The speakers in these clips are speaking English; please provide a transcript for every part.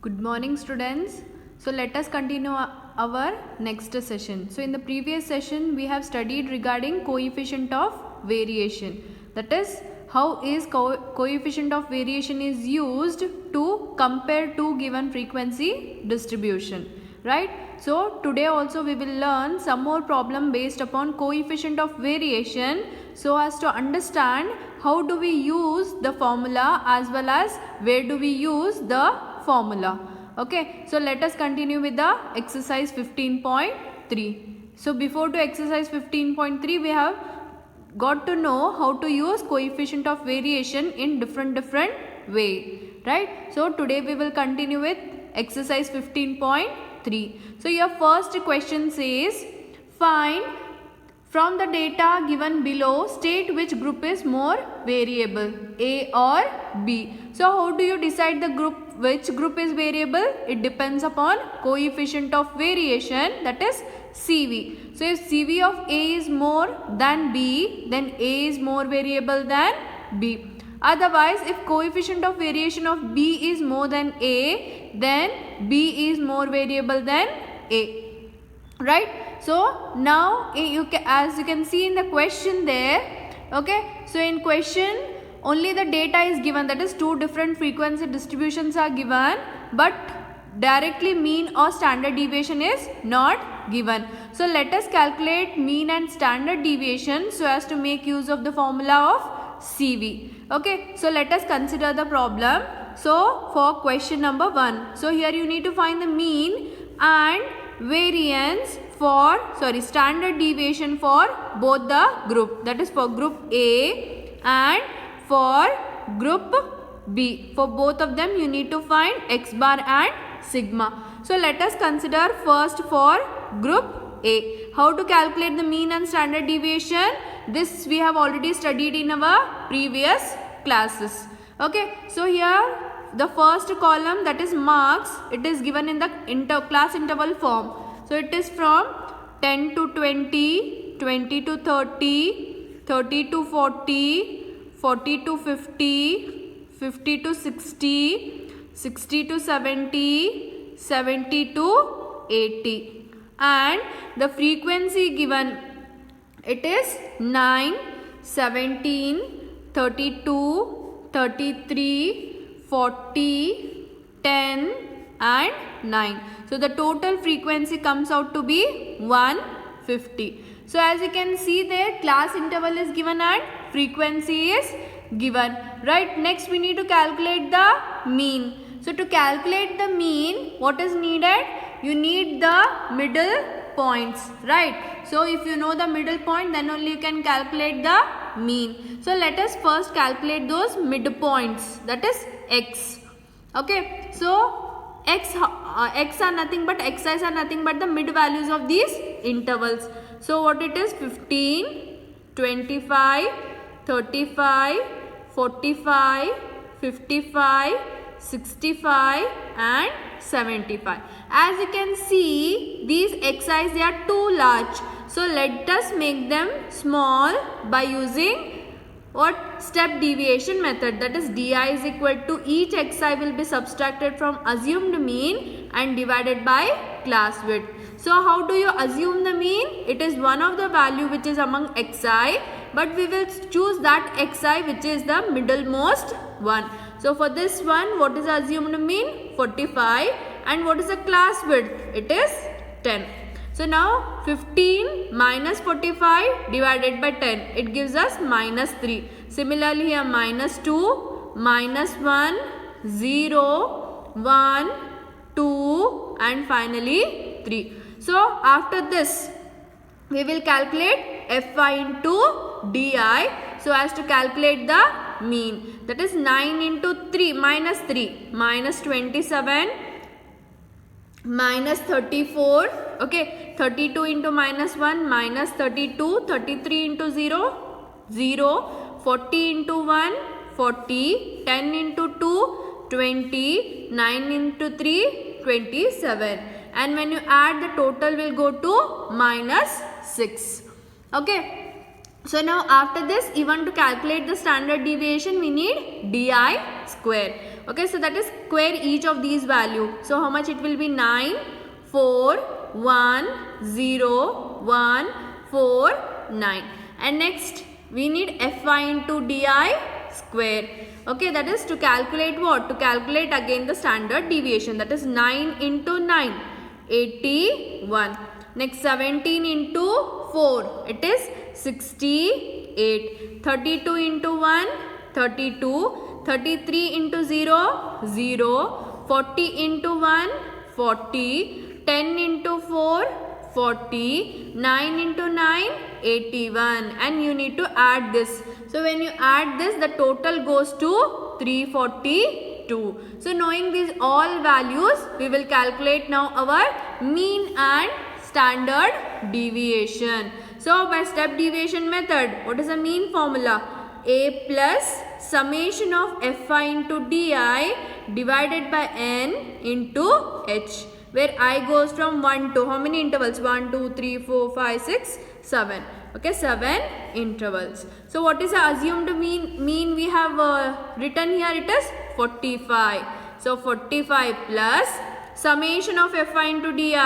Good morning, students. So let us continue our next session. So in the previous session we have studied regarding coefficient of variation. That is, how is coefficient of variation is used to compare two given frequency distribution, right? So today also we will learn some more problem based upon coefficient of variation, so as to understand how do we use the formula as well as where do we use the formula. Okay, so let us continue with the exercise 15.3. So before to exercise 15.3 we have got to know how to use coefficient of variation in different way, right? So today we will continue with exercise 15.3. So your first question says, find from the data given below, state which group is more variable, A or B. So how do you decide the group, which group is variable? It depends upon coefficient of variation, that is CV. So if CV of A is more than B, then A is more variable than B. Otherwise, if coefficient of variation of B is more than A, then B is more variable than A, right? So now as you can see in the question there, okay, so in question only the data is given, that is two different frequency distributions are given, but directly mean or standard deviation is not given. So let us calculate mean and standard deviation so as to make use of the formula of CV. Okay, so let us consider the problem. So for question number 1, so here you need to find the mean and variance for standard deviation for both the group, that is for group A and for group B. For both of them you need to find x bar and sigma. So let us consider first for group A. How to calculate the mean and standard deviation? This we have already studied in our previous classes. Okay, so here the first column, that is marks, it is given in the class interval form. So it is from 10 to 20, 20 to 30, 30 to 40, 40 to 50, 50 to 60, 60 to 70, 70 to 80. And the frequency given, it is 9, 17, 32, 33, 40, 10 and 9. So the total frequency comes out to be 150. So as you can see there, class interval is given and frequency is given, right? Next we need to calculate the mean. So to calculate the mean, what is needed? You need the middle points, right? So if you know the middle point, then only you can calculate the mean. So let us first calculate those midpoints, that is x. Okay, so x's are nothing but the mid values of these intervals. So what it is? 15, 25, 35, 45, 55, 65 and 75. As you can see, these xi's, they are too large. So let us make them small by using what? Step deviation method, that is di is equal to each xi will be subtracted from assumed mean and divided by class width. So how do you assume the mean? It is one of the value which is among xi, but we will choose that xi which is the middlemost one. So for this one, what is the assumed mean? 45. And what is the class width? It is 10. So now 15 minus 45 divided by 10, it gives us minus 3. Similarly here minus 2, minus 1, 0, 1, 2 and finally 3. So after this we will calculate Fi into Di so as to calculate the mean. That is 9 into 3, minus 27, minus 34, okay, 32 into minus 1, minus 32, 33 into 0, 0, 40 into 1, 40, 10 into 2, 20, 9 into 3, 27. And when you add, the total will go to minus 6. Okay. So now after this, even to calculate the standard deviation, we need di square. Okay, so that is square each of these value. So how much it will be? 9, 4, 1, 0, 1, 4, 9. And next we need Fy into Di square. Okay, that is to calculate what? To calculate again the standard deviation. That is 9 into 9, 81. Next 17 into 4, it is 68. 32 into 1, 32. 33 into 0, 0. 40 into 1, 40. 10 into 4, 40. 9 into 9, 81. And you need to add this. So when you add this, the total goes to 342. So knowing these all values, we will calculate now our mean and standard deviation. So by step deviation method, what is the mean formula? A plus summation of Fy into Di divided by n into h, where I goes from 1 to how many intervals? 1, 2, 3, 4, 5, 6, 7. Okay, 7 intervals. So what is the assumed mean? Mean we have written here, it is 45. So 45 plus summation of Fy into Di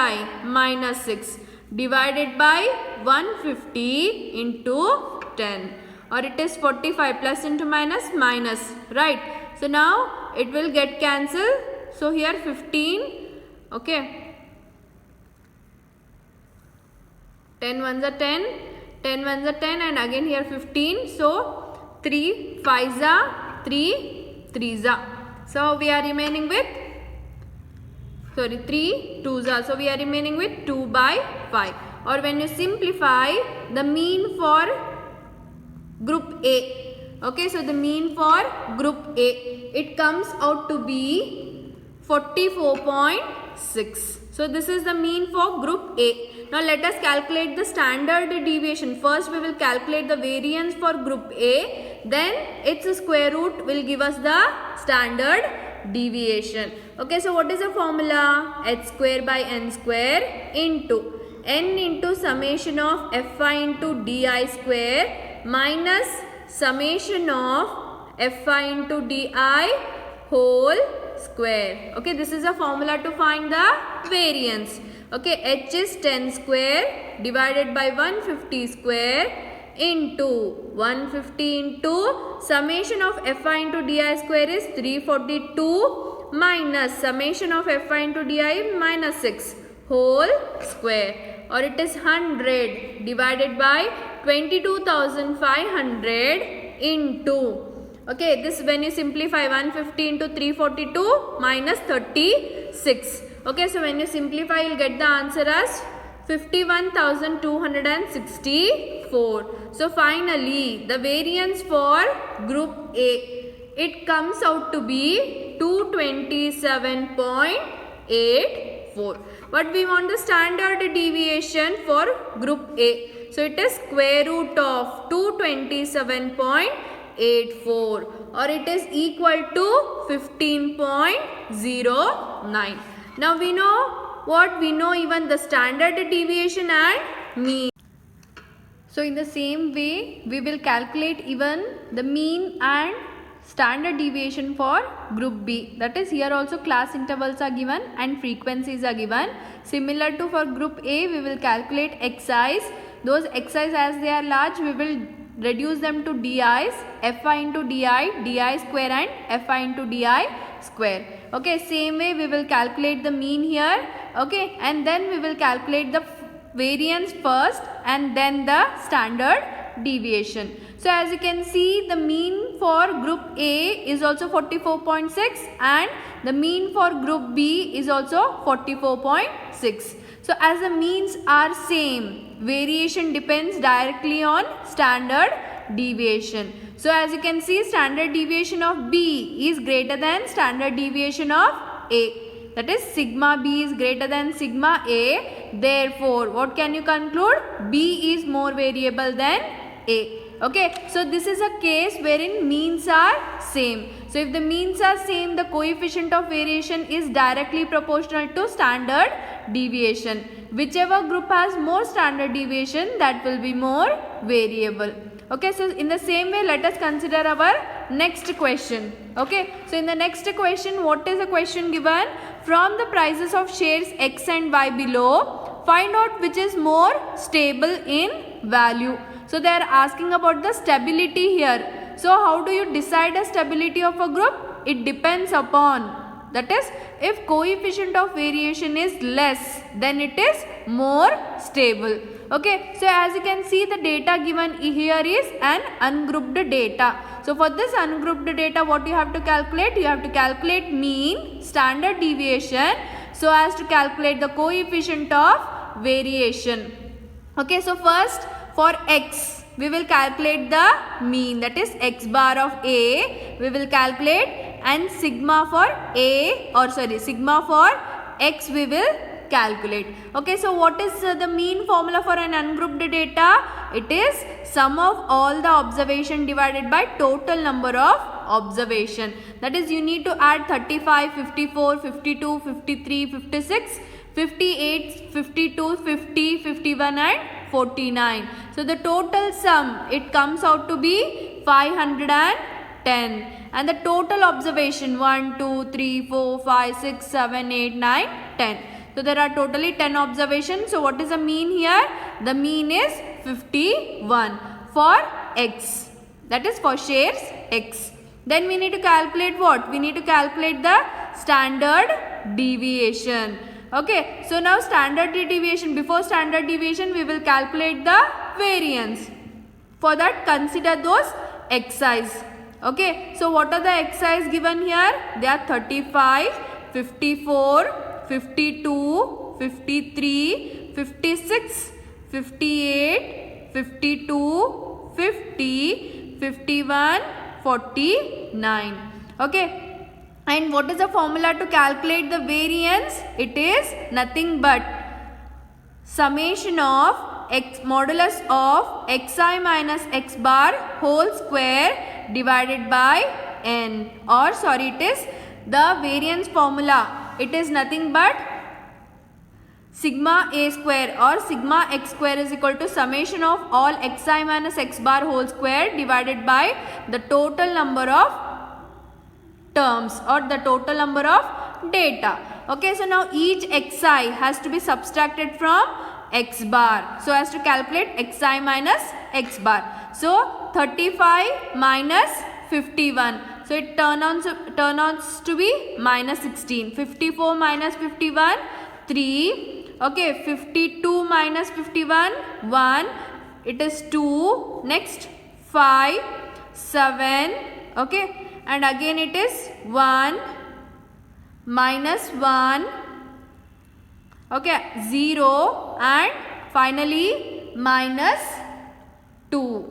minus 6 divided by 150 into 10. Or it is 45 plus into minus, minus, right? So now it will get cancelled. So here 15, okay. 10 ones are 10, 10 ones are 10, and again here 15. So 3 5s are 3 3s are. So we are remaining with, sorry, 3 2s are. So we are remaining with 2 by 5. Or when you simplify the mean for group A, okay, so the mean for group A, it comes out to be 44.6. So this is the mean for group A. Now let us calculate the standard deviation. First we will calculate the variance for group A, then its square root will give us the standard deviation. Okay, so what is the formula? H square by n square into n into summation of Fy into Di square minus summation of Fy into Di whole square. Okay, this is a formula to find the variance. Okay, h is 10 square divided by 150 square into 150 into summation of Fy into Di square is 342 minus summation of Fy into Di minus 6 whole square, or it is 100 divided by 22,500 into, okay, this when you simplify 150 into 342 minus 36. Okay, so when you simplify, you'll get the answer as 51,264. So finally, the variance for group A, it comes out to be 227.84. But we want the standard deviation for group A. So it is square root of 227.84, or it is equal to 15.09. Now we know what? We know even the standard deviation and mean. So in the same way, we will calculate even the mean and standard deviation for group B. That is, here also class intervals are given and frequencies are given. Similar to for group A, we will calculate xi's. Those xi's, as they are large, we will reduce them to di's, Fy into Di, Di square and Fy into Di square. Okay, same way we will calculate the mean here. Okay, and then we will calculate the variance first and then the standard deviation. So as you can see, the mean for group A is also 44.6 and the mean for group B is also 44.6. So as the means are same, variation depends directly on standard deviation. So as you can see, standard deviation of B is greater than standard deviation of A. That is, sigma B is greater than sigma A. Therefore, what can you conclude? B is more variable than A. Okay, so this is a case wherein means are same. So if the means are same, the coefficient of variation is directly proportional to standard deviation. Whichever group has more standard deviation, that will be more variable. Okay, so in the same way, let us consider our next question. Okay, so in the next question, what is the question given? From the prices of shares X and Y below, find out which is more stable in value. So they are asking about the stability here. So how do you decide the stability of a group? It depends upon, that is, if coefficient of variation is less, then it is more stable. Okay, so as you can see, the data given here is an ungrouped data. So for this ungrouped data, what you have to calculate? You have to calculate mean, standard deviation, so as to calculate the coefficient of variation. Okay, so first for X, we will calculate the mean, that is X bar of A, we will calculate, and sigma for sigma for X we will calculate. Okay, so what is the mean formula for an ungrouped data? It is sum of all the observation divided by total number of observation. That is, you need to add 35, 54, 52, 53, 56, 58, 52, 50, 51 and 49. So the total sum, it comes out to be 510. And the total observation 1, 2, 3, 4, 5, 6, 7, 8, 9, 10. So there are totally 10 observations. So what is the mean here? The mean is 51 for X. That is for shares X. Then we need to calculate what? We need to calculate the standard deviation. Okay. So now standard deviation. Before standard deviation, we will calculate the variance. For that, consider those Xi's. Okay, so what are the Xi's given here? They are 35, 54, 52, 53, 56, 58, 52, 50, 51, 49. Okay, and what is the formula to calculate the variance? It is nothing but summation of X modulus of Xi minus X bar whole square divided by n, or it is the variance formula. It is nothing but sigma a square or sigma x square is equal to summation of all Xi minus X bar whole square divided by the total number of terms or the total number of data. Okay, so now each Xi has to be subtracted from X bar, so as to calculate Xi minus X bar. So 35 minus 51, so it turns out to be minus 16. 54 minus 51, 3. Okay, 52 minus 51, 1. It is 2. Next 5, 7. Okay, and again it is 1, minus 1. Okay, 0, and finally minus 2.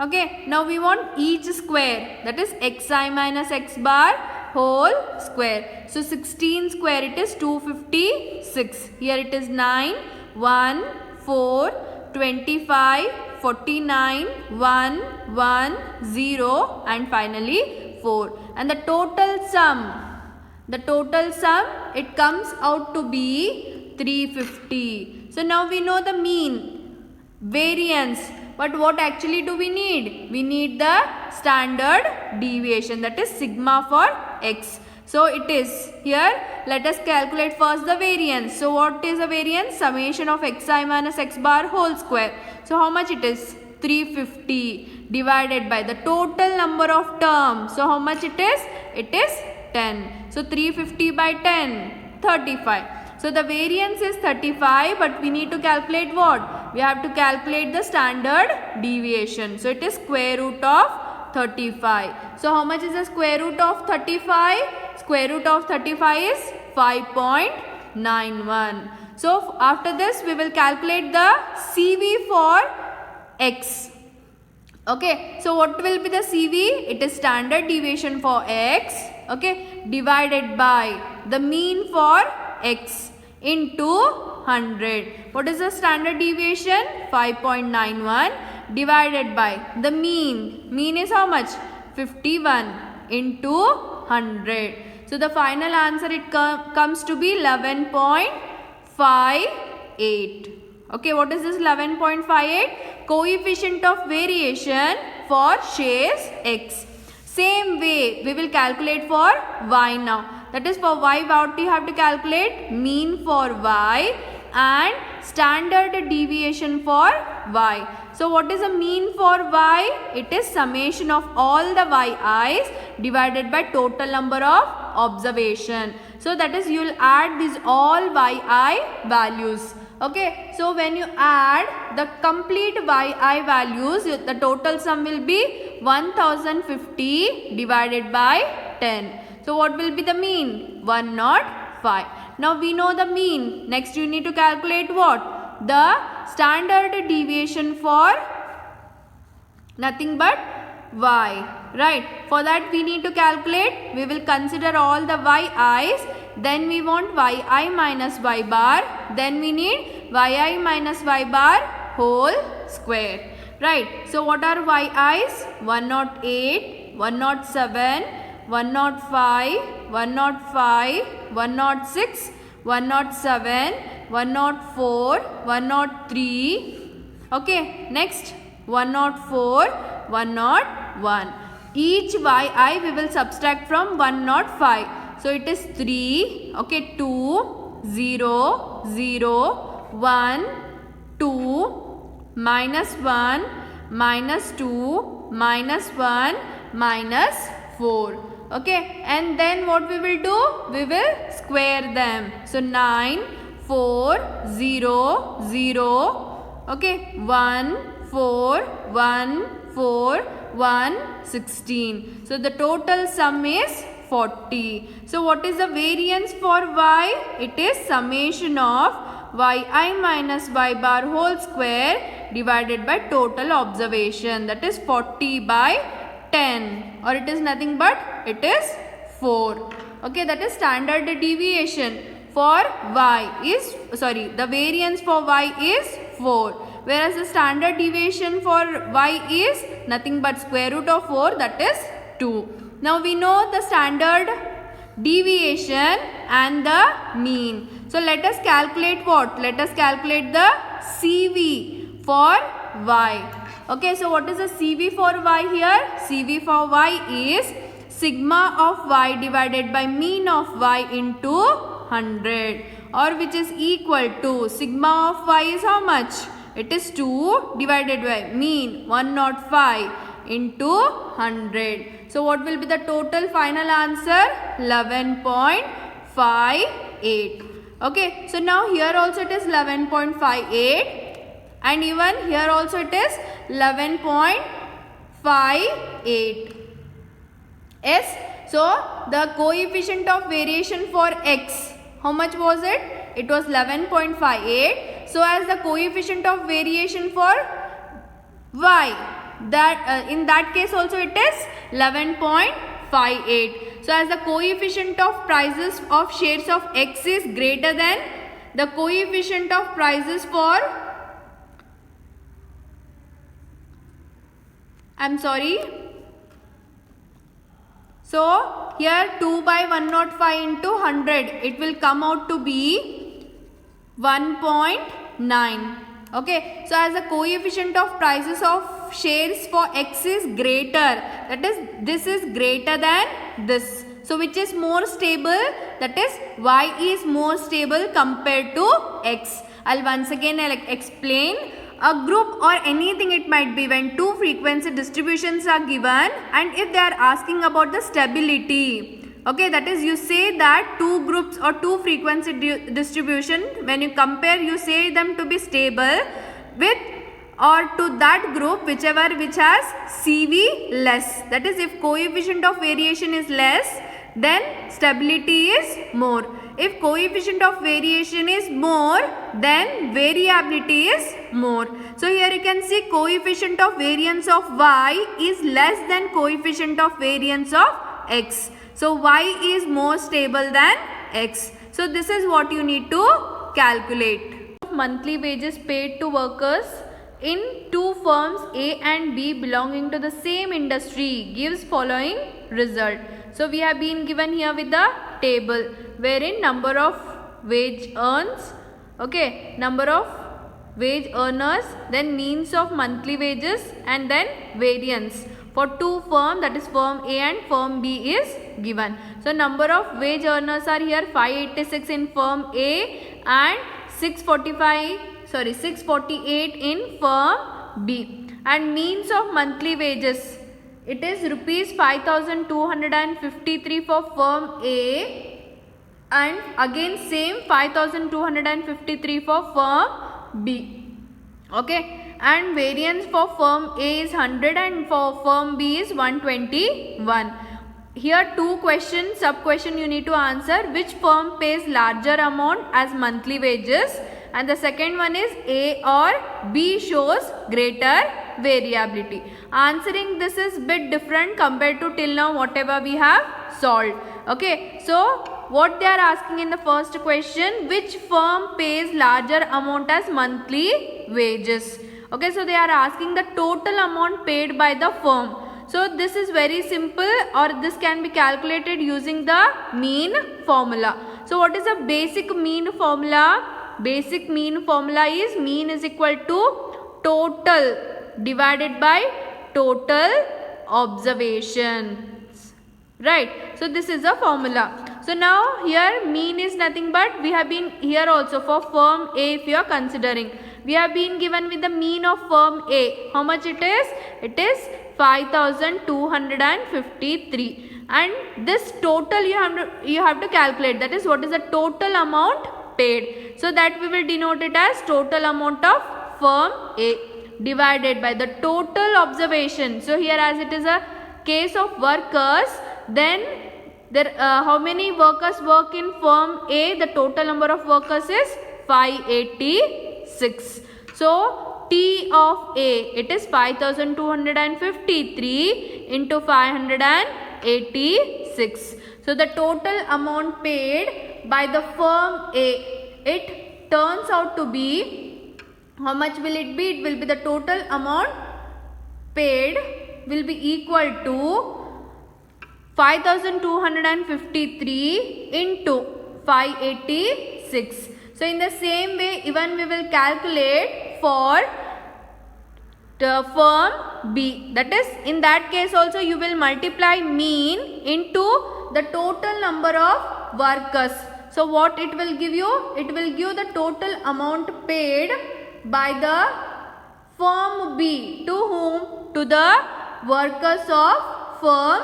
Okay, now we want each square, that is Xi minus X bar whole square. So 16 square, it is 256. Here it is 9, 1, 4, 25, 49, 1, 1, 0 and finally 4. And the total sum, it comes out to be 350. So now we know the mean, variance. But what actually do we need? We need the standard deviation, that is sigma for X. So it is here, let us calculate first the variance. So what is the variance? Summation of Xi minus X bar whole square. So how much it is? 350 divided by the total number of terms. So how much it is? It is 10. So 350 by 10, 35. So the variance is 35, but we need to calculate what? We have to calculate the standard deviation. So it is square root of 35. So how much is the square root of 35? Square root of 35 is 5.91. So after this we will calculate the CV for X. Okay, so what will be the CV? It is standard deviation for X, okay, divided by the mean for X into 100. What is the standard deviation? 5.91 divided by the mean. Mean is how much? 51 into 100. So the final answer, it comes to be 11.58. Okay, what is this 11.58? Coefficient of variation for shares X. Same way we will calculate for Y now. That is for Y what you have to calculate? Mean for Y and standard deviation for Y. So what is a mean for Y? It is summation of all the Yi's divided by total number of observation. So that is you will add these all Yi values. Okay, so when you add the complete Yi values, the total sum will be 1050 divided by 10. So what will be the mean? 105. Now we know the mean. Next you need to calculate what? The standard deviation for nothing but Y. Right. For that we need to calculate. We will consider all the Yi's. Then we want Yi minus Y bar. Then we need Yi minus Y bar whole square. Right. So what are Yi's? 108, 107, 105, 105, 106, 107, 104, 103. Okay. Next 104, 101. Each Yi we will subtract from 105. So it is 3, okay, 2, 0, 0, 1, 2, minus 1, minus 2, minus 1, minus 4. Okay, and then what we will do? We will square them. So 9, 4, 0, 0, okay, 1, 4, 1, 4, 1, 16. So the total sum is 40. So what is the variance for Y? It is summation of Yi minus Y bar whole square divided by total observation. That is 40 by 10, or it is nothing but it is 4. Okay, that is standard deviation for Y is, the variance for Y is 4. Whereas the standard deviation for Y is nothing but square root of 4, that is 2. Now we know the standard deviation and the mean. So let us calculate what? Let us calculate the CV for Y. Okay, so what is the CV for Y here? CV for Y is sigma of Y divided by mean of Y into 100, or which is equal to sigma of Y is how much? It is 2 divided by mean 105 into 100. So what will be the total final answer? 11.58. Okay, so now here also it is 11.58 and even here also it is 11.58. Yes, so the coefficient of variation for X, how much was it? It was 11.58. So as the coefficient of variation for Y, that in that case also it is 11.58. So as the coefficient of prices of shares of X is greater than the coefficient of prices for, so here 2 by 105 into 100, it will come out to be 1.9. Okay, so as the coefficient of prices of shares for X is greater, that is this is greater than this. So which is more stable? That is Y is more stable compared to X. I'll once again explain. A group or anything it might be, when two frequency distributions are given and if they are asking about the stability, okay, that is you say that two groups or two frequency distribution, when you compare you say them to be stable with or to that group whichever which has CV less. That is if coefficient of variation is less, then stability is more. If coefficient of variation is more, then variability is more. So here you can see coefficient of variance of Y is less than coefficient of variance of X. So Y is more stable than X. So this is what you need to calculate. Monthly wages paid to workers in two firms A and B belonging to the same industry gives following result. So we have been given here with the table wherein number of wage earns, okay, number of wage earners, then means of monthly wages, and then variance for two firms, that is firm A and firm B is given. So number of wage earners are here 586 in firm A and 648 in firm B, and means of monthly wages, it is rupees 5253 for firm A and again same 5253 for firm B. Okay, and variance for firm A is 100 and for firm B is 121. Here two questions, sub question you need to answer. Which firm pays larger amount as monthly wages? And the second one is A or B shows greater variability. Answering this is bit different compared to till now whatever we have solved. Okay, so what they are asking in the first question, which firm pays larger amount as monthly wages? Okay, so they are asking the total amount paid by the firm. So this is very simple, or this can be calculated using the mean formula. So what is the basic mean formula? Basic mean formula is mean is equal to total divided by total observations. Right. So this is a formula. So now here mean is nothing but we have been here also for firm A, if you are considering. We have been given with the mean of firm A. How much it is? It is 5253, and this total you have to calculate, that is what is the total amount paid. So that we will denote it as total amount of firm A divided by the total observation. So here as it is a case of workers, then there how many workers work in firm A? The total number of workers is 586. So T of A, it is 5253 into 586. So the total amount paid by the firm A, it turns out to be, how much will it be? It will be the total amount paid will be equal to 5253 into 586. So in the same way even we will calculate for the firm B. That is, in that case also you will multiply mean into the total number of workers. So what it will give you? It will give the total amount paid by the firm B. To whom? To the workers of firm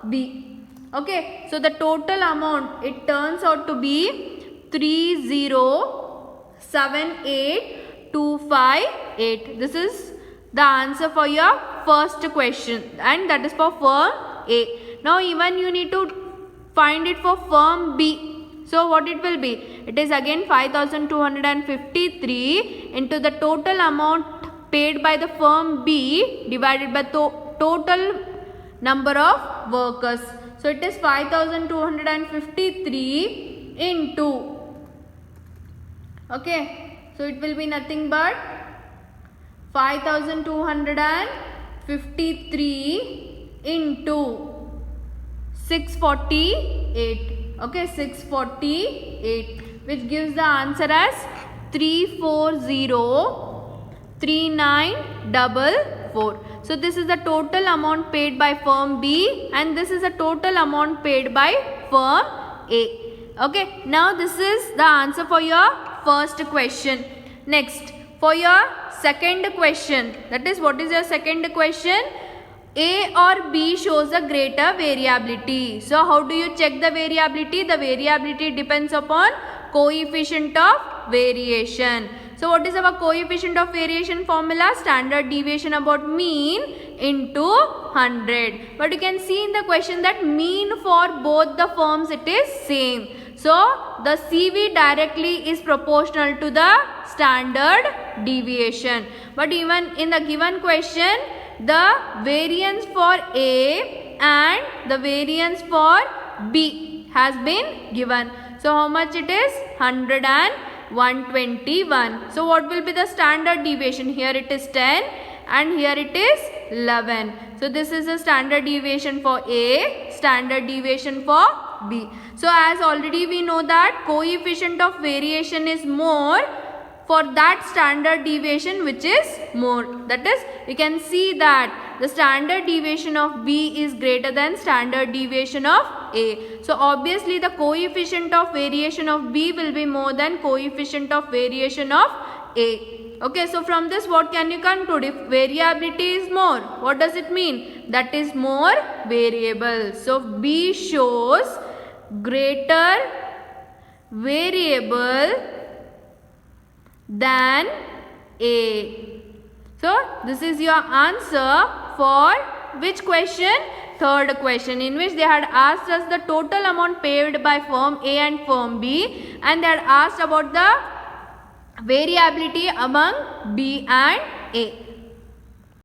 B. Okay. So the total amount, it turns out to be 3078258. This is the answer for your first question, and that is for firm A. Now even you need to find it for firm B. So what it will be? It is again 5253 into the total amount paid by the firm B divided by total number of workers. So it is 5253 into, okay, so it will be nothing but 5253 into 648. Okay, 648, which gives the answer as 3403944. So this is the total amount paid by firm B, and this is the total amount paid by firm A. Okay, now this is the answer for your first question. Next, for your second question, that is, what is your second question? A or B shows a greater variability. So how do you check the variability? The variability depends upon coefficient of variation. So what is our coefficient of variation formula? Standard deviation about mean into 100. But you can see in the question that mean for both the firms it is same. So the CV directly is proportional to the standard deviation. But even in the given question, the variance for A and the variance for B has been given. So how much it is? 100 and 121. So what will be the standard deviation? Here it is 10 and here it is 11. So this is the standard deviation for A, standard deviation for B. So as already we know that coefficient of variation is more for that standard deviation which is more. That is, you can see that the standard deviation of B is greater than standard deviation of A. So obviously the coefficient of variation of B will be more than coefficient of variation of A. Okay, so from this what can you conclude? If variability is more, what does it mean? That is more variable. So B shows greater variable than A. So this is your answer for which question? Third question, in which they had asked us the total amount paid by firm A and firm B, and they had asked about the variability among B and A.